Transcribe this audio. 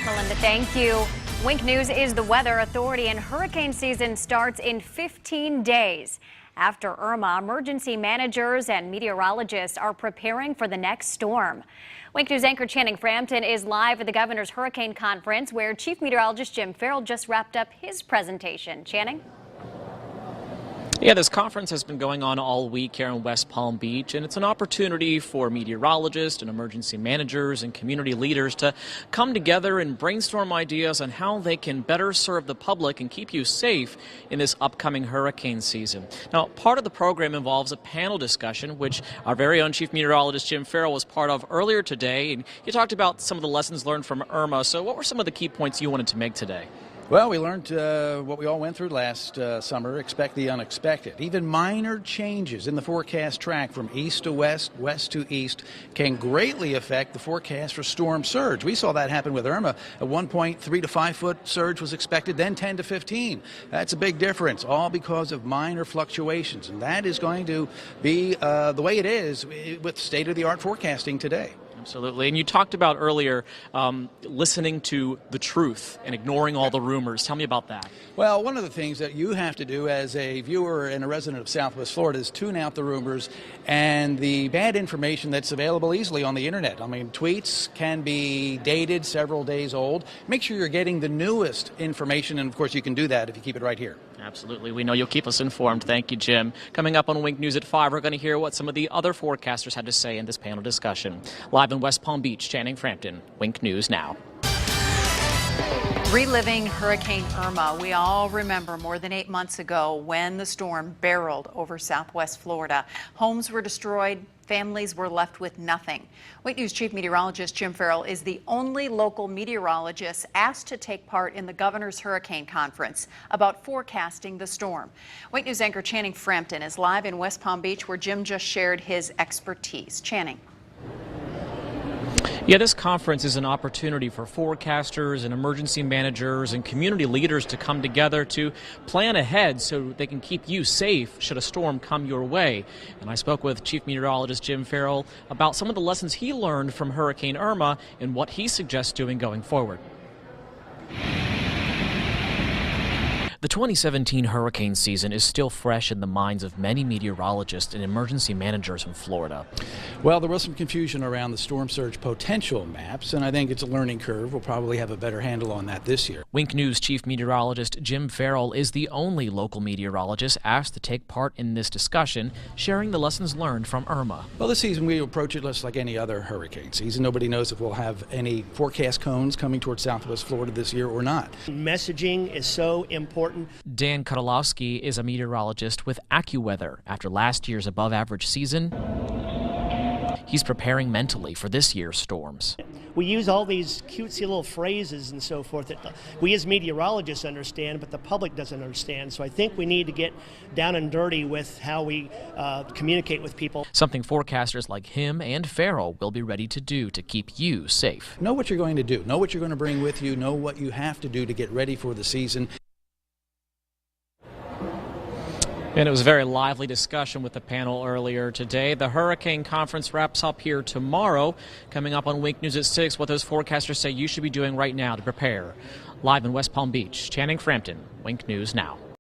Melinda, thank you. Wink News is the weather authority, and hurricane season starts in 15 days. After Irma, emergency managers and meteorologists are preparing for the next storm. Wink News anchor Channing Frampton is live at the governor's hurricane conference, where Chief Meteorologist Jim Farrell just wrapped up his presentation. Channing? Yeah, this conference has been going on all week here in West Palm Beach, and it's an opportunity for meteorologists and emergency managers and community leaders to come together and brainstorm ideas on how they can better serve the public and keep you safe in this upcoming hurricane season. Now, part of the program involves a panel discussion, which our very own Chief Meteorologist Jim Farrell was part of earlier today, and he talked about some of the lessons learned from Irma. So what were some of the key points you wanted to make today? Well, we learned what we all went through last summer, expect the unexpected. Even minor changes in the forecast track from east to west, west to east, can greatly affect the forecast for storm surge. We saw that happen with Irma. At one point, 3 to 5 foot surge was expected, then 10 to 15. That's a big difference, all because of minor fluctuations. And that is going to be the way it is with state-of-the-art forecasting today. Absolutely. And you talked about earlier listening to the truth and ignoring all the rumors. Tell me about that. Well, one of the things that you have to do as a viewer and a resident of Southwest Florida is tune out the rumors and the bad information that's available easily on the internet. I mean, tweets can be dated, several days old. Make sure you're getting the newest information, and of course you can do that if you keep it right here. Absolutely. We know you'll keep us informed. Thank you, Jim. Coming up on Wink News at 5, we're going to hear what some of the other forecasters had to say in this panel discussion. Live in West Palm Beach, Channing Frampton, Wink News Now. Reliving Hurricane Irma, we all remember more than 8 months ago when the storm barreled over Southwest Florida. Homes were destroyed. Families were left with nothing. Wink News Chief Meteorologist Jim Farrell is the only local meteorologist asked to take part in the governor's hurricane conference about forecasting the storm. Wink News anchor Channing Frampton is live in West Palm Beach, where Jim just shared his expertise. Channing. Yeah, this conference is an opportunity for forecasters and emergency managers and community leaders to come together to plan ahead so they can keep you safe should a storm come your way. And I spoke with Chief Meteorologist Jim Farrell about some of the lessons he learned from Hurricane Irma and what he suggests doing going forward. The 2017 hurricane season is still fresh in the minds of many meteorologists and emergency managers in Florida. Well, there was some confusion around the storm surge potential maps, and I think it's a learning curve. We'll probably have a better handle on that this year. Wink News Chief Meteorologist Jim Farrell is the only local meteorologist asked to take part in this discussion, sharing the lessons learned from Irma. Well, this season we approach it just like any other hurricane season. Nobody knows if we'll have any forecast cones coming towards Southwest Florida this year or not. Messaging is so important. Dan Kudalowski is a meteorologist with AccuWeather. After last year's above-average season, he's preparing mentally for this year's storms. We use all these cutesy little phrases and so forth that we as meteorologists understand, but the public doesn't understand. So I think we need to get down and dirty with how we communicate with people. Something forecasters like him and Farrell will be ready to do to keep you safe. Know what you're going to do. Know what you're going to bring with you. Know what you have to do to get ready for the season. And it was a very lively discussion with the panel earlier today. The hurricane conference wraps up here tomorrow. Coming up on Wink News at 6, what those forecasters say you should be doing right now to prepare. Live in West Palm Beach, Channing Frampton, Wink News Now.